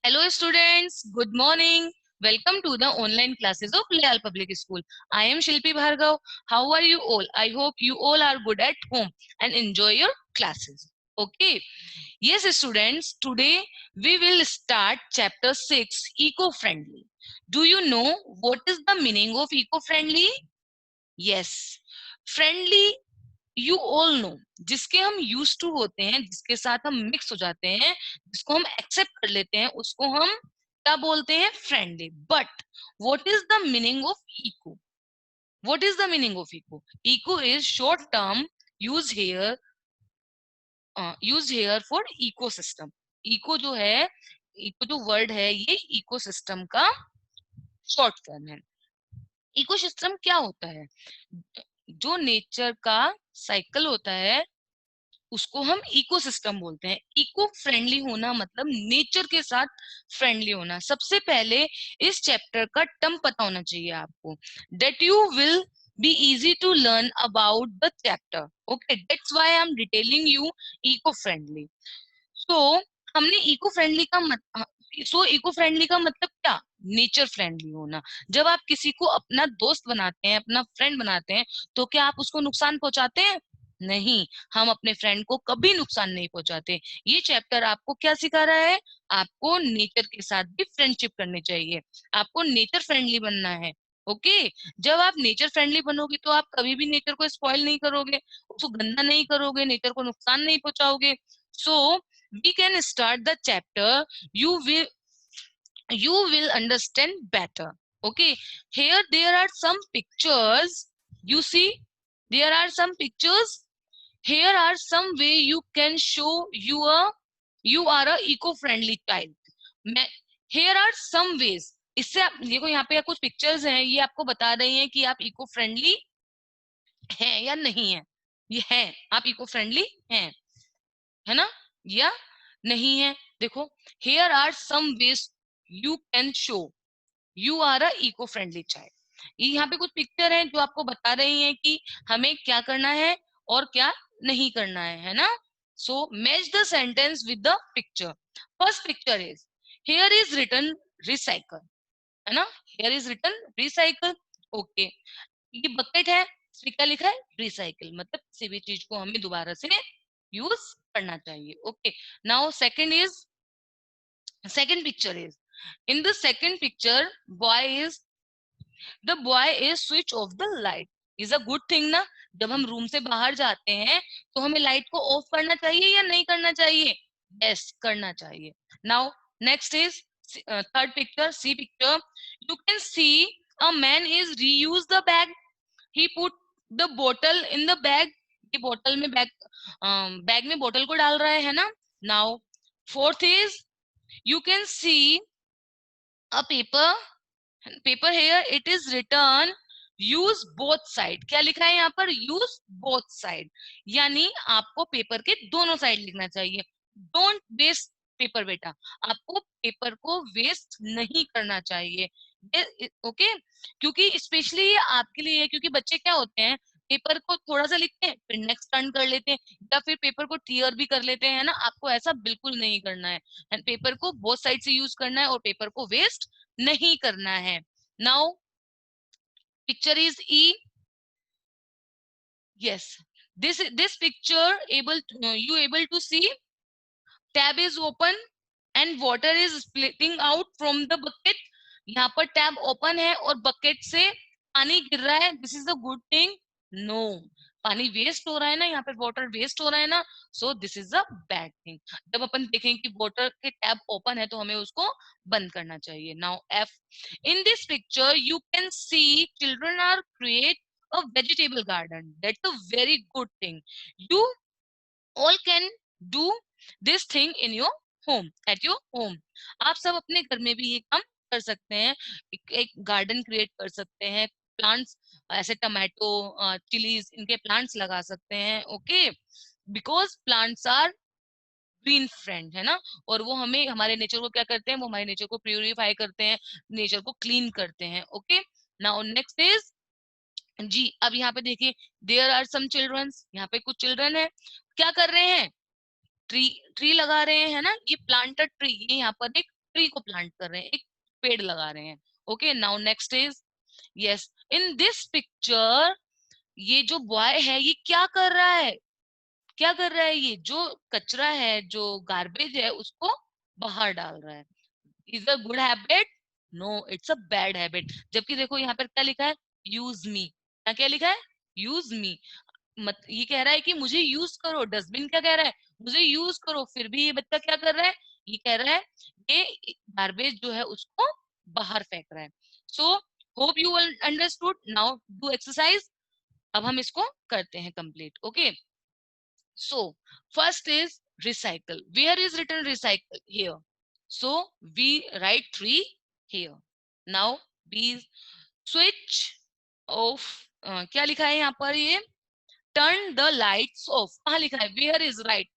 Hello students, good morning. Welcome to the online classes of Leal Public School. I am Shilpi Bhargav. How are you all? I hope you all are good at home and enjoy your classes. Okay. Yes students, today we will start chapter 6, eco-friendly. Do you know what is the meaning of eco-friendly? Yes. Friendly you all know, जिसके हम use to होते हैं, जिसके साथ हम mix हो जाते हैं, जिसको हम एक्सेप्ट कर लेते हैं, उसको हम क्या बोलते हैं? Friendly. But what is the meaning of eco? What is the meaning of eco? Eco is short term use here for ecosystem. Eco जो है, इको जो वर्ड है, ये इकोसिस्टम का शॉर्ट फॉर्म है. इकोसिस्टम क्या होता है? जो नेचर का साइकिल होता है उसको हम इकोसिस्टम बोलते हैं. इको फ्रेंडली होना मतलब नेचर के साथ फ्रेंडली होना. सबसे पहले इस चैप्टर का टर्म पता होना चाहिए आपको. That you will be easy to learn about the chapter. Okay, that's why I am detailing you eco friendly. So हमने इको फ्रेंडली का इको फ्रेंडली का मतलब क्या? नेचर फ्रेंडली होना. जब आप किसी को अपना दोस्त बनाते हैं, अपना फ्रेंड बनाते हैं, तो क्या आप उसको नुकसान पहुंचाते हैं? नहीं, हम अपने फ्रेंड को कभी नुकसान नहीं पहुंचाते. ये चैप्टर आपको क्या सिखा रहा है? आपको नेचर के साथ भी फ्रेंडशिप करनी चाहिए. आपको नेचर फ्रेंडली बनना है. ओके. जब आप नेचर फ्रेंडली बनोगे तो आप कभी भी नेचर को स्पॉइल नहीं करोगे, उसको गंदा नहीं करोगे, नेचर को नुकसान नहीं पहुंचाओगे. सो we can start the chapter. You will understand better. Okay, here there are some pictures. You see, there are some pictures. Here are some way you can show you are a eco-friendly child. Here are some ways. इससे आप देखो, यहाँ पे कुछ pictures हैं, ये आपको बता रही हैं कि आप इको फ्रेंडली हैं या नहीं है. ये है, आप इको फ्रेंडली हैं, है ना, या नहीं है. देखो, here are some ways you can show you are a eco friendly child. यहाँ पे कुछ पिक्चर हैं जो आपको बता रही हैं कि हमें क्या करना है और क्या नहीं करना है ना. So match the sentence with the picture. First picture is, here is written recycle, है ना. here is written recycle. Okay, ये बकेट है, इसमें क्या लिखा है? रिसाइकिल. मतलब किसी भी चीज को हमें दोबारा से यूज करना चाहिए. Okay. Now second picture is, in the second picture the boy is switch off the light. is a good thing ना. जब हम रूम से बाहर जाते हैं तो हमें लाइट को ऑफ करना चाहिए या नहीं करना चाहिए? यस, करना चाहिए. Now next is third picture, C picture. You can see a man is reuse the bag. he put the bottle in the bag. ये बोतल में बैग में बोतल को डाल रहा है ना. Now fourth is, you can see a paper here. It is written use both side. क्या लिखा है यहाँ पर? use both side. यानी आपको पेपर के दोनों साइड लिखना चाहिए. डोंट वेस्ट पेपर बेटा. आपको पेपर को वेस्ट नहीं करना चाहिए. ओके. क्योंकि स्पेशली ये आपके लिए है, क्योंकि बच्चे क्या होते हैं, पेपर को थोड़ा सा लिखते हैं, फिर नेक्स्ट टर्न कर लेते हैं, या फिर पेपर को टीयर भी कर लेते हैं ना. आपको ऐसा बिल्कुल नहीं करना है. एंड पेपर को बोथ साइड से यूज करना है और पेपर को वेस्ट नहीं करना है. Now picture is E. yes, this picture you able to see tab is open and water is splitting out from the bucket. यहाँ पर टैब ओपन है और बकेट से पानी गिर रहा है. This is a good thing? No, पानी वेस्ट हो रहा है ना, यहाँ पे वाटर वेस्ट हो रहा है ना. So this is a bad thing. जब अपन देखें कि वाटर के टैब ओपन है तो हमें उसको बंद करना चाहिए. Now F. In this picture you can see children are create a vegetable garden. That's a very good thing. You all can do this thing in your home, at your home. आप सब अपने घर में भी ये काम कर सकते हैं. एक गार्डन क्रिएट कर सकते हैं. प्लांट्स, ऐसे टमाटो, चिलीज, इनके प्लांट्स लगा सकते हैं. Okay, because plants are green friend, है ना. और वो हमें, हमारे नेचर को क्या करते हैं? वो हमारे नेचर को प्यूरिफाई करते हैं, नेचर को क्लीन करते हैं. ओके. नाउ नेक्स्ट इज जी. अब यहाँ पे देखिए, देयर आर सम चिल्ड्रंस. यहाँ पे कुछ चिल्ड्रन है, क्या कर रहे हैं? ट्री ट्री लगा रहे हैं, है ना. ये प्लांटेड ट्री, ये यहाँ पर एक ट्री को प्लांट कर रहे हैं, एक पेड़ लगा रहे हैं. Okay, now next is, yes, in this picture ये जो बॉय है ये क्या कर रहा है, क्या कर रहा है, ये जो कचरा है, जो गार्बेज है, उसको बाहर डाल रहा है. Is a good habit? No, it's a bad habit. जबकि देखो यहाँ पर क्या लिखा है, यूज मी. क्या क्या लिखा है, यूज मी. मत ये कह रहा है कि मुझे यूज करो. डस्टबिन क्या कह रहा है, मुझे यूज करो. फिर भी ये बच्चा क्या कर रहा है, ये कह रहा है ये गार्बेज जो है उसको बाहर फेंक रहा है. So hope you understood. Now do exercise. अब हम इसको करते हैं complete. Okay, so first is recycle. Where is written recycle? Here. So we write 3 here. Now we switch off. क्या लिखा है यहाँ पर, ये turn the lights off. कहाँ लिखा है, where is right?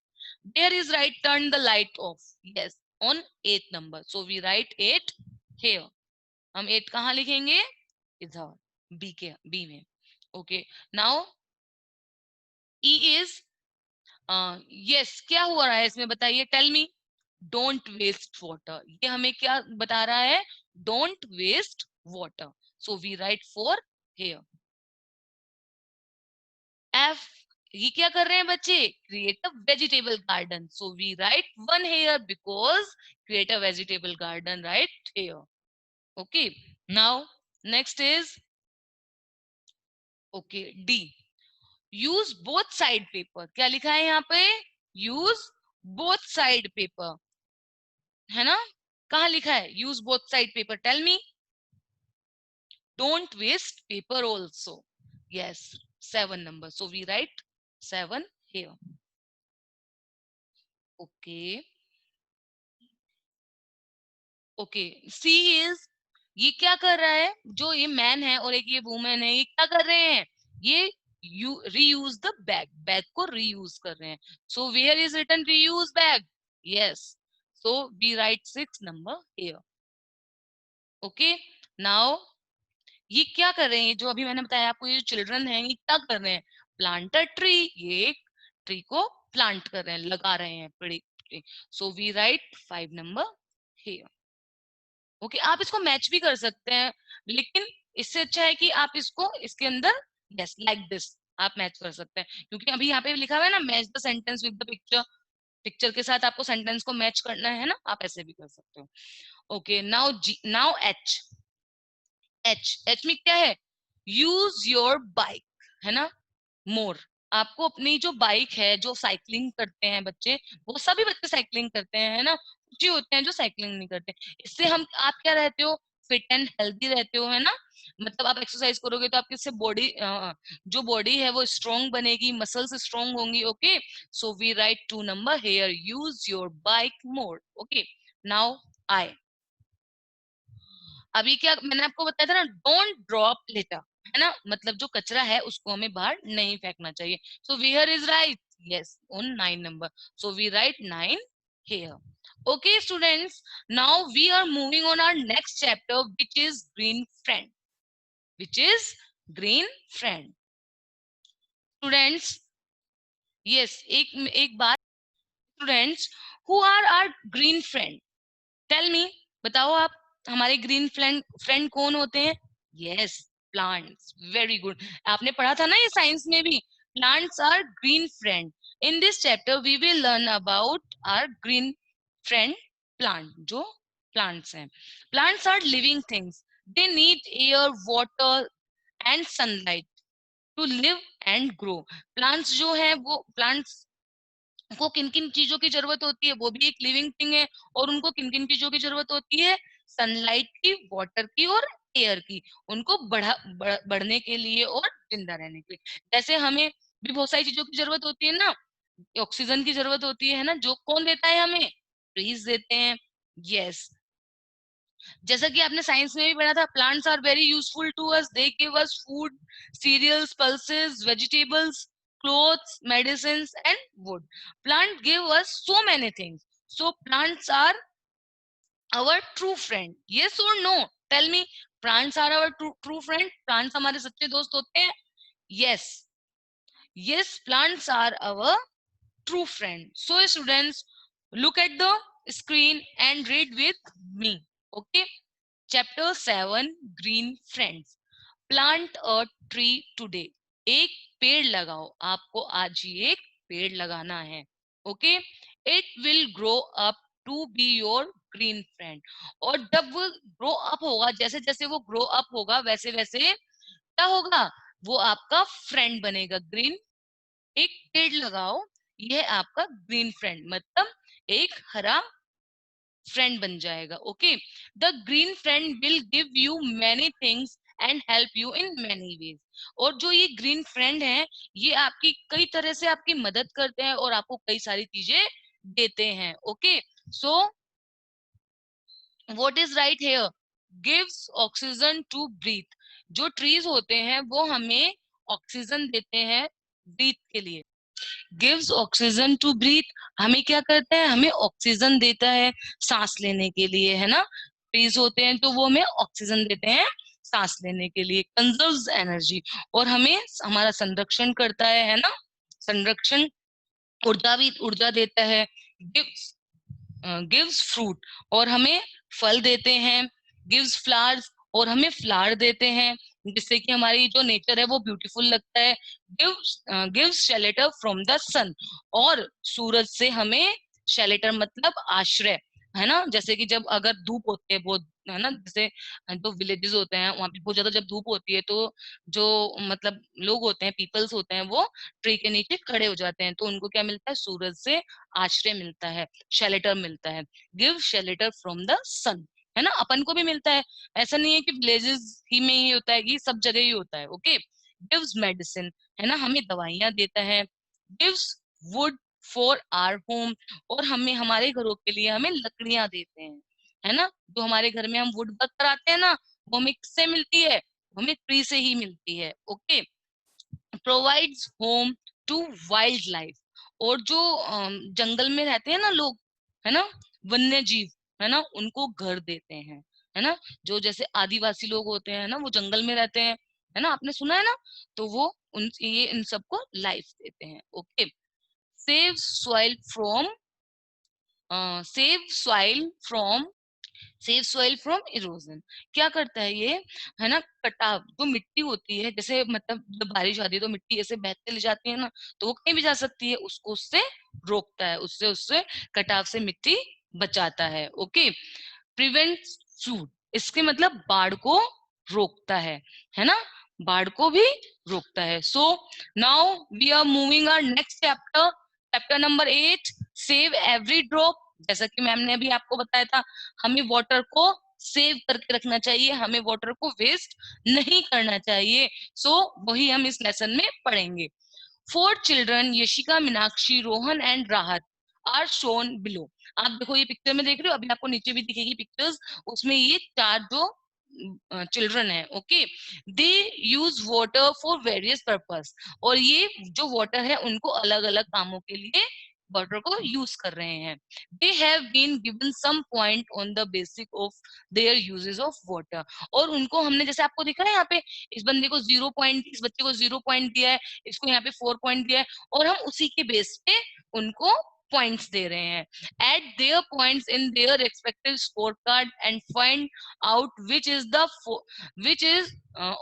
Where is right, turn the light off? Yes, on 8th number. So we write 8 here. हम 8 कहाँ लिखेंगे, इधर B में. Okay, now E is yes, क्या हो रहा है इसमें बताइए, tell me. Don't waste water. ये हमें क्या बता रहा है, don't waste water. So we write 4 here. F, ये क्या कर रहे हैं बच्चे, create a vegetable garden. So we write 1 here because create a vegetable garden, right here. Okay, now next is, okay, D. Use both side paper. क्या लिखा है यहाँ पे, यूज बोथ साइड पेपर, है ना. कहाँ लिखा है, use both side paper, tell me. Don't waste paper also. Yes, 7 number. So we write 7 here. Okay, okay, C is, ये क्या कर रहा है, जो ये मैन है और एक ये वुमेन है, ये क्या कर रहे हैं, ये रीयूज द बैग, बैग को रीयूज कर रहे हैं. So where is written reuse bag. Yes, so we write 6 number here. Okay, now ये क्या कर रहे हैं, जो अभी मैंने बताया आपको, ये चिल्ड्रन हैं, ये क्या कर रहे हैं, प्लांट अ ट्री. ये एक ट्री को प्लांट कर रहे हैं, लगा रहे हैं पेड़. So we write 5 number here. Okay, आप इसको मैच भी कर सकते हैं, लेकिन इससे अच्छा है कि आप इसको इसके अंदर, यस, लाइक दिस, आप मैच कर सकते हैं. क्योंकि अभी यहाँ पे लिखा हुआ है ना, match the sentence with the picture. Picture के साथ आपको सेंटेंस को मैच करना है ना, आप ऐसे भी कर सकते हो. ओके, नाउ जी, नाउ एच. एच में क्या है, यूज योर बाइक, है ना, मोर. आपको अपनी जो बाइक है, जो साइकिलिंग करते हैं बच्चे, वो सभी बच्चे साइकिलिंग करते हैं, है ना. कुछ ही होते हैं जो साइकिलिंग नहीं करते. इससे हम, आप क्या रहते हो, फिट एंड हेल्दी रहते हो, है ना. मतलब आप एक्सरसाइज करोगे तो आपकी इससे बॉडी, जो बॉडी है वो स्ट्रोंग बनेगी, मसल्स स्ट्रोंग होंगी. Okay, so we write 2 number here, use your bike more. Okay, now I. अभी क्या मैंने आपको बताया था ना, डोंट ड्रॉप लिटर, है ना, मतलब जो कचरा है उसको हमें बाहर नहीं फेंकना चाहिए. So where is right, yes, on 9 number. So we write 9 here. Okay students, now we are moving on our next chapter, which is green friend, which is green friend. Students, yes, एक बात. Students, who are our green friend? Tell me, बताओ आप, हमारे green friend friend कौन होते हैं. Yes, plants. Very good. आपने पढ़ा था ना ये साइंस में भी, plants are green friend. In this chapter we will learn about our green friend plant. जो प्लांट्स हैं, plants are living things. They need air, water and sunlight to live and grow. Plants जो है, वो plants को किन किन चीजों की जरूरत होती है, वो भी एक लिविंग थिंग है. और उनको किन किन चीजों की जरूरत होती है, सनलाइट की, वाटर की और एयर की, उनको बढ़ने के लिए और जिंदा रहने के लिए. जैसे हमें भी बहुत सारी चीजों की जरूरत होती है ना, ऑक्सीजन की जरूरत होती है ना, जो कौन देता है हमें, ट्रीज देते हैं. यस, जैसा कि आपने साइंस में भी पढ़ा था, plants are very useful to us. They give us food, cereals, pulses, vegetables, clothes, medicines and wood. Plant give us so many things. So plants are our true friend. Yes or no? Tell me, plants are our true friend. Plants हमारे सच्चे दोस्त होते हैं. Yes, yes, plants are our true friend. So students, look at the screen and read with me. Okay. Chapter 7, Green Friends. Plant a tree today. एक पेड़ लगाओ, आपको आज ही एक पेड़ लगाना है. Okay. It will grow up to be your green friend. और जब वो ग्रो अप होगा, जैसे जैसे वो ग्रो अप होगा, वैसे वैसे क्या होगा, वो आपका फ्रेंड बनेगा. ग्रीन, एक पेड़ लगाओ, यह आपका ग्रीन फ्रेंड, मतलब एक हरा फ्रेंड बन जाएगा. Okay. The green friend will give you many things and help you in many ways. और जो ये ग्रीन फ्रेंड है, ये आपकी कई तरह से आपकी मदद करते हैं और आपको कई सारी चीजें देते हैं. Okay. So what is right here, gives oxygen to breathe. जो ट्रीज होते हैं वो हमें ऑक्सीजन देते हैं ब्रीथ के लिए. गिव्स ऑक्सीजन टू ब्रीथ, हमें क्या करता है, हमें ऑक्सीजन देता है सांस लेने के लिए, है ना. ट्रीज होते हैं तो वो हमें ऑक्सीजन देते हैं सांस लेने के लिए. कंजर्व्स एनर्जी, और हमें हमारा संरक्षण करता है ना. संरक्षण, ऊर्जा देता है. गिव्स गिव्स फ्रूट, और हमें फल देते हैं. गिव्स फ्लावर्स, और हमें फ्लावर देते हैं, जिससे कि हमारी जो नेचर है वो ब्यूटीफुल लगता है. गिव्स शेल्टर फ्रॉम द सन, और सूरज से हमें शेल्टर मतलब आश्रय, है ना. जैसे कि जब अगर धूप होती है बहुत, है ना, जैसे जो विलेजेस होते हैं वहां पे बहुत ज्यादा जब धूप होती है, तो जो मतलब लोग होते हैं, पीपल्स होते हैं, वो ट्री के नीचे खड़े हो जाते हैं, तो उनको क्या मिलता है, सूरज से आश्रय मिलता है, शेल्टर मिलता है. गिव शेल्टर फ्रॉम द सन, है ना. अपन को भी मिलता है, ऐसा नहीं है कि विलेजेस ही में ही होता है, कि सब जगह ही होता है. ओके. गिव्स मेडिसिन, है ना, हमें दवाइयां देता है. Gives wood for our home, और हमें हमारे घरों के लिए हमें लकड़ियां देते हैं, है ना. जो हमारे घर में हम वुड वर्क कराते हैं ना, वो हमें किससे मिलती है, हमें ट्री से ही मिलती है. Okay. Provides home to wildlife, और जो जंगल में रहते हैं ना लोग, है ना, वन्य जीव, है ना, उनको घर देते हैं, है ना. जो जैसे आदिवासी लोग होते हैं ना, वो जंगल में रहते हैं, है ना, आपने सुना है ना. तो वो ये इन सबको लाइफ देते हैं. Okay. Save soil from save soil from save soil from erosion. क्या करता है ये, है ना, कटाव, जो मिट्टी होती है, जैसे मतलब जब बारिश आती है तो मिट्टी ऐसे बहते ले जाती है ना, तो वो कहीं भी जा सकती है, उसको उससे रोकता है, उससे उससे कटाव से मिट्टी बचाता है. ओके. प्रिवेंट फ्लूड, इसके मतलब बाढ़ को रोकता है ना, बाढ़ को भी रोकता है. So now we are moving our next chapter, chapter number 8, save every drop. जैसा कि मैम ने अभी आपको बताया था, हमें वाटर को सेव करके रखना चाहिए, हमें वाटर को वेस्ट नहीं करना चाहिए. सो वही हम इस लेसन में पढ़ेंगे. 4 चिल्ड्रन, यशिका, मीनाक्षी, रोहन एंड राहत, आर शोन बिलो. आप देखो ये पिक्चर में देख रहे हो, अभी आपको नीचे भी दिखेगी पिक्चर्स, उसमें ये 4 जो चिल्ड्रन है. Okay. They use water for various purpose, और ये जो वाटर है उनको अलग अलग कामों के लिए वाटर को यूज कर रहे हैं. They have been given some point on the basic of their uses of water, और उनको हमने, जैसे आपको दिखा है यहाँ पे, इस बंदे को 0 पॉइंट, इस बच्चे को 0 पॉइंट दिया है, इसको यहाँ पे 4 पॉइंट दिया है, और हम उसी के बेस पे उनको पॉइंट्स दे रहे हैं. Eight there points in their respective scorecard and find out which is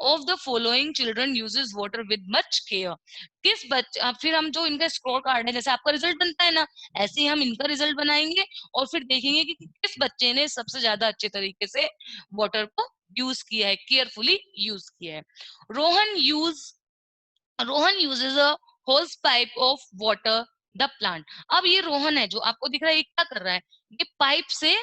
of the following children uses water with much care. किस बच्चे, फिर हम जो इनका स्कोर कार्ड है, जैसे आपका रिजल्ट बनता है ना, ऐसे ही हम इनका रिजल्ट बनाएंगे, और फिर देखेंगे कि किस बच्चे ने सबसे ज्यादा अच्छे तरीके से वाटर को यूज किया है, केयरफुली यूज किया है. रोहन यूज रोहन यूजेस अ होस pipe of water the plant. अब ये रोहन है जो आपको दिख रहा है, ये क्या कर रहा है, ये पाइप से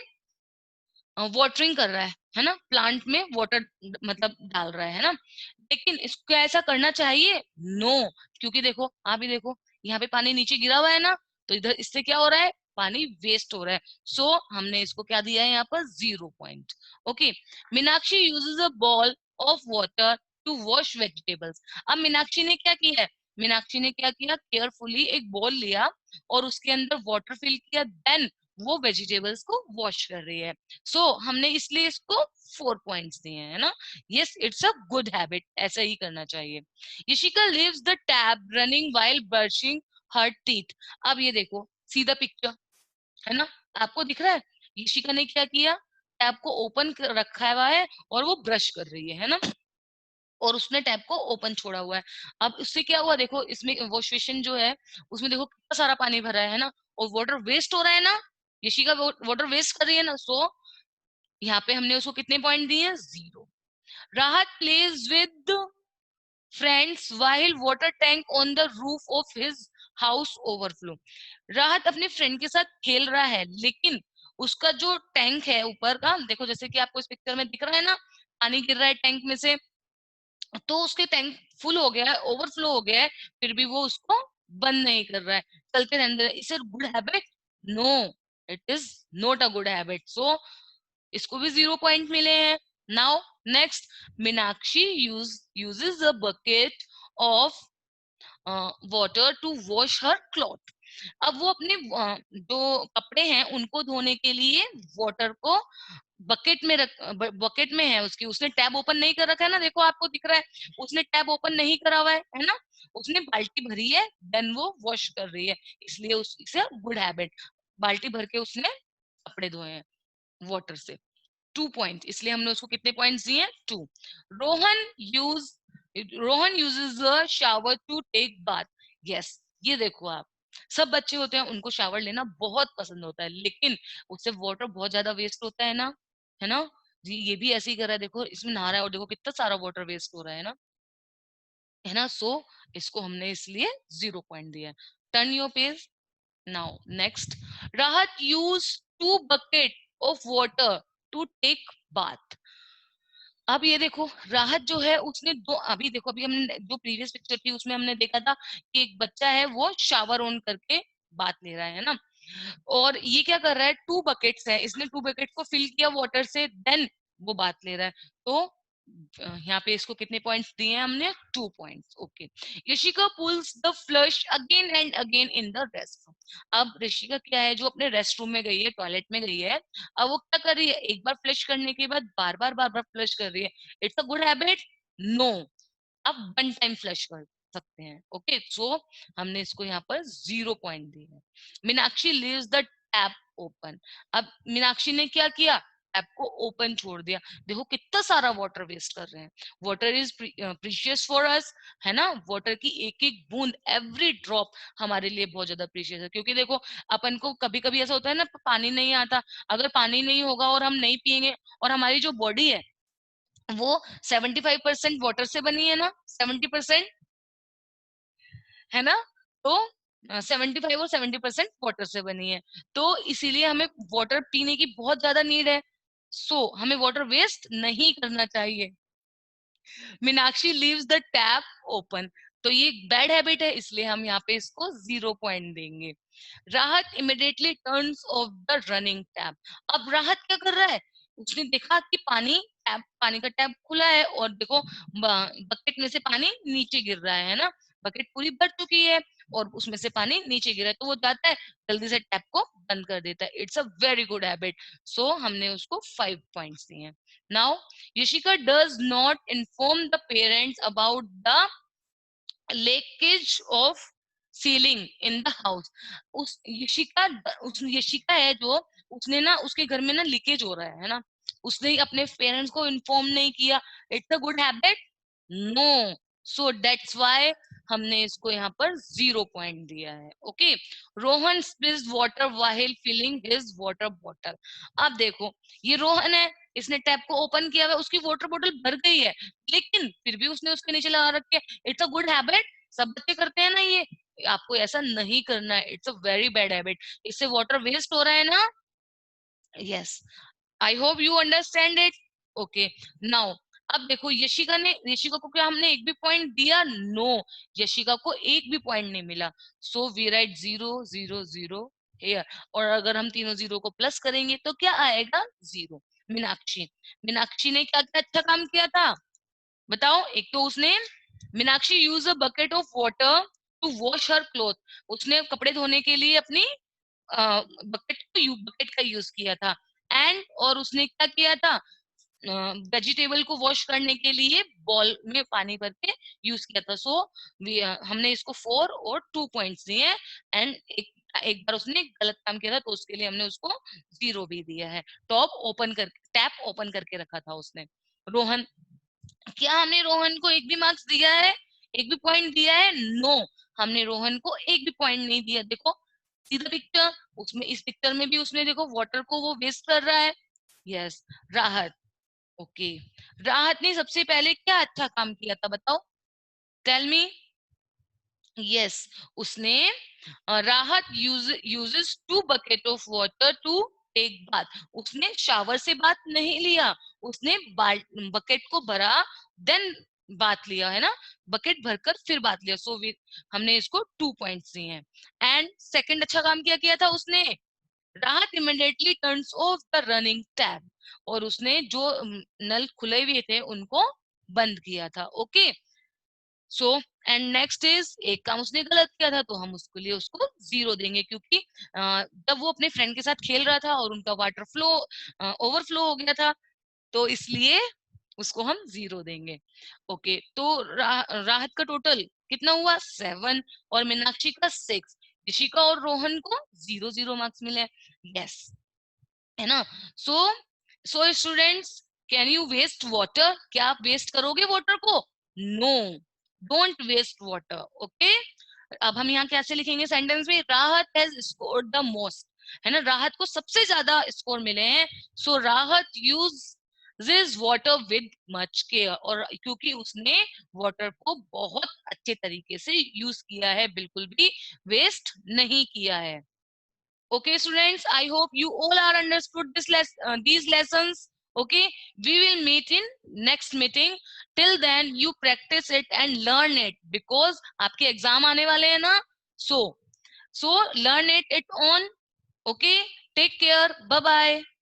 वाटरिंग कर रहा है ना, प्लांट में वाटर मतलब डाल रहा है ना. लेकिन इसको ऐसा करना चाहिए, नो. क्योंकि देखो, आप ही देखो, यहाँ पे पानी नीचे गिरा हुआ है ना, तो इधर इससे क्या हो रहा है, पानी वेस्ट हो रहा है. सो हमने इसको क्या दिया है यहाँ पर, 0 point. Okay. Meenakshi uses a bowl of water to wash vegetables. अब मीनाक्षी ने क्या किया है, मीनाक्षी ने क्या किया, केयरफुली एक बॉल लिया और उसके अंदर वाटर फिल किया, देन वो वेजिटेबल्स को वॉश कर रही है. हमने इसलिए इसको 4 पॉइंट्स दिए हैं ना. Yes, it's a good habit, ऐसा ही करना चाहिए. Yashika leaves the tab running while brushing her teeth. अब ये देखो, सी द पिक्चर, है ना, आपको दिख रहा है, यशिका ने क्या किया, टैप को ओपन रखा हुआ है और वो ब्रश कर रही है ना, और उसने टैप को ओपन छोड़ा हुआ है। अब इससे क्या हुआ, देखो इसमें वॉश बेसिन जो है उसमें देखो कितना सारा पानी भरा है ना, और वाटर वेस्ट हो रहा है ना, यशिका वाटर वेस्ट कर रही है ना। सो यहाँ पे हमने उसको कितने पॉइंट दिए हैं, 0। Rahat plays with friends while water tank on the roof of his house overflow. Rahat अपने फ्रेंड के साथ खेल रहा है, लेकिन उसका जो टैंक है ऊपर का, देखो जैसे कि आपको इस पिक्चर में दिख रहा है ना, पानी गिर रहा है टैंक में से, तो उसके टैंक फुल हो गया है, ओवरफ्लो हो गया है, फिर भी वो उसको बंद नहीं कर रहा है, चलते रहने दे रहा है। Is it good habit? No, it is not a good habit. So इसको भी 0 पॉइंट मिले हैं। Now next, Meenakshi uses a bucket of water to wash her cloth। अब वो अपने जो कपड़े हैं उनको धोने के लिए वाटर को बकेट में बकेट में है उसकी, उसने टैब ओपन नहीं कर रखा है ना, देखो आपको दिख रहा है उसने टैब ओपन नहीं करा हुआ है ना, उसने बाल्टी भरी है, देन वो वॉश कर रही है, इसलिए उसे गुड हैबिट, बाल्टी भर के उसने कपड़े धोए हैं वाटर से। 2 पॉइंट, इसलिए हमने उसको कितने पॉइंट्स दिए हैं, 2। Rohan use Rohan uses a shower to take bath. Yes, ये देखो आप, सब बच्चे होते हैं उनको शावर लेना बहुत पसंद होता है, लेकिन उससे वाटर बहुत ज्यादा वेस्ट होता है ना जी, ये भी ऐसे ही कर रहा है, देखो इसमें नहा रहा है और देखो कितना सारा वाटर वेस्ट हो रहा है ना। सो इसको हमने इसलिए 0 पॉइंट दिया है। Turn your page. Now next, राहत use 2 bucket of water to take bath। अब ये देखो राहत जो है उसने दो, अभी देखो अभी हमने जो प्रीवियस पिक्चर थी उसमें हमने देखा था कि एक बच्चा है वो शावर ऑन करके बात ले रहा है ना, और ये क्या कर रहा है, 2 बकेट्स है, इसने 2 बकेट को फिल किया वाटर से, देन वो बात ले रहा है। तो यहाँ पे इसको कितने पॉइंट्स दिए हैं हमने, 2 points. Okay, Rishika pulls the flush again and again in the rest room. अब ऋषिका क्या है, जो अपने रेस्ट रूम में गई है, टॉयलेट में गई है, अब वो क्या कर रही है, एक बार फ्लश करने के बाद बार बार फ्लश कर रही है। It's a good habit? No. अब 1 टाइम फ्लश कर सकते हैं। ओके, सो हमने इसको यहाँ पर 0 पॉइंट दिए हैं। Meenakshi leaves the tap open. अब मीनाक्षी ने क्या किया, टैप को ओपन छोड़ दिया, देखो कितना सारा वाटर वेस्ट कर रहे हैं। Water is precious for us, है ना, वाटर की एक एक बूंद, एवरी ड्रॉप हमारे लिए बहुत ज्यादा प्रीशियस है, क्योंकि देखो अपन को कभी कभी ऐसा होता है ना, पानी नहीं आता, अगर पानी नहीं होगा और हम नहीं पिएंगे, और हमारी जो बॉडी है वो 75% वाटर से बनी है ना, 70% है ना, तो 75 और 70% वाटर से बनी है, तो इसीलिए हमें वाटर पीने की बहुत ज्यादा नीड है। सो हमें वाटर वेस्ट नहीं करना चाहिए। Meenakshi leaves the tap open, तो ये बैड हैबिट है, इसलिए हम यहाँ पे इसको 0 पॉइंट देंगे। राहत immediately turns of the running tap. अब राहत क्या कर रहा है, उसने देखा कि पानी का टैप खुला है, और देखो बकेट में से पानी नीचे गिर रहा है ना, बकेट पूरी भर चुकी है और उसमें से पानी नीचे गिरा है, तो वो जाता है जल्दी से टैप को बंद कर देता है। It's a very good habit, so हमने उसको 5 पॉइंट्स दिए हैं। Now Yashika does not inform the parents about the leakage of ceiling in the house। उस यशिका है जो, उसने ना उसके घर में ना लीकेज हो रहा है ना, उसने अपने पेरेंट्स को इन्फॉर्म नहीं किया। It's a good habit? No. So that's why हमने इसको यहाँ पर 0 पॉइंट दिया है। Okay, Rohan spills water while filling his water bottle. अब देखो ये रोहन है, इसने टैप को ओपन किया हुआ, उसकी वाटर बोतल भर गई है, लेकिन फिर भी उसने उसके नीचे लगा रखे। It's a good habit? सब बच्चे करते हैं ना ये, आपको ऐसा नहीं करना है, it's a very bad habit, इससे वाटर वेस्ट हो रहा है ना। Yes, I hope you understand it. Okay, now अब देखो यशिका को क्या हमने एक भी पॉइंट दिया? नो, यशिका को एक भी पॉइंट नहीं मिला। सो वी राइट 0 0 0 हेयर, और अगर हम तीनों जीरो को प्लस करेंगे तो क्या आएगा? 0। मीनाक्षी ने क्या क्या अच्छा काम किया था, बताओ। एक तो उसने, Meenakshi use a bucket of water to wash her cloth, उसने कपड़े धोने के लिए अपनी बकेट का यूज किया था। एंड और उसने क्या किया था, वेजिटेबल को वॉश करने के लिए बॉल में पानी भर के यूज किया था। सो हमने इसको 4 और 2 पॉइंट्स दिए हैं, एंड एक एक बार उसने गलत काम किया था तो उसके लिए हमने उसको 0 भी दिया है। टैप ओपन करके रखा था उसने। रोहन, क्या हमने रोहन को एक भी मार्क्स दिया है, एक भी पॉइंट दिया है? नो, हमने रोहन को एक भी पॉइंट नहीं दिया। देखो सीधा पिक्चर, उसमें इस पिक्चर में भी उसने देखो वाटर को वो वेस्ट कर रहा है। यस, राहत। ओके, राहत ने सबसे पहले क्या अच्छा काम किया था बताओ, टेल मी। यस, उसने Rahat uses 2 bucket of water to take bath. उसने शावर से बात नहीं लिया, उसने बकेट को भरा, देन बात लिया है ना, बकेट भरकर फिर बात लिया। सो हमने इसको 2 पॉइंट्स दिए हैं। एंड सेकंड अच्छा काम किया था उसने, राहत immediately turns of the running tap, और उसने जो नल खुले हुए थे उनको बंद किया था। Okay, so and next is, एक काम उसने गलत किया था तो हम उसके लिए उसको 0 देंगे, क्योंकि जब वो अपने फ्रेंड के साथ खेल रहा था और उनका वाटर फ्लो ओवरफ्लो हो गया था, तो इसलिए उसको हम 0 देंगे। ओके, तो राहत का टोटल कितना हुआ? 7, और मीनाक्षी का 6। ऋषिका और रोहन को 0 मार्क्स मिले। यस, है ना। So so students, can you waste water? क्या आप वेस्ट करोगे वाटर को? No, don't waste water. Okay, अब हम यहाँ कैसे लिखेंगे सेंटेंस में? राहत हैज स्कोर्ड द मोस्ट, है ना, राहत को सबसे ज्यादा स्कोर मिले हैं। सो राहत use this water with much care, और क्योंकि उसने वाटर को बहुत अच्छे तरीके से यूज किया है, बिल्कुल भी वेस्ट नहीं किया है। Okay, students, I hope you all are understood these lessons. Okay, we will meet in next meeting. Till then, you practice it and learn it, because आपके एग्जाम आने वाले हैं ना. So learn it on. Okay, take care. Bye bye.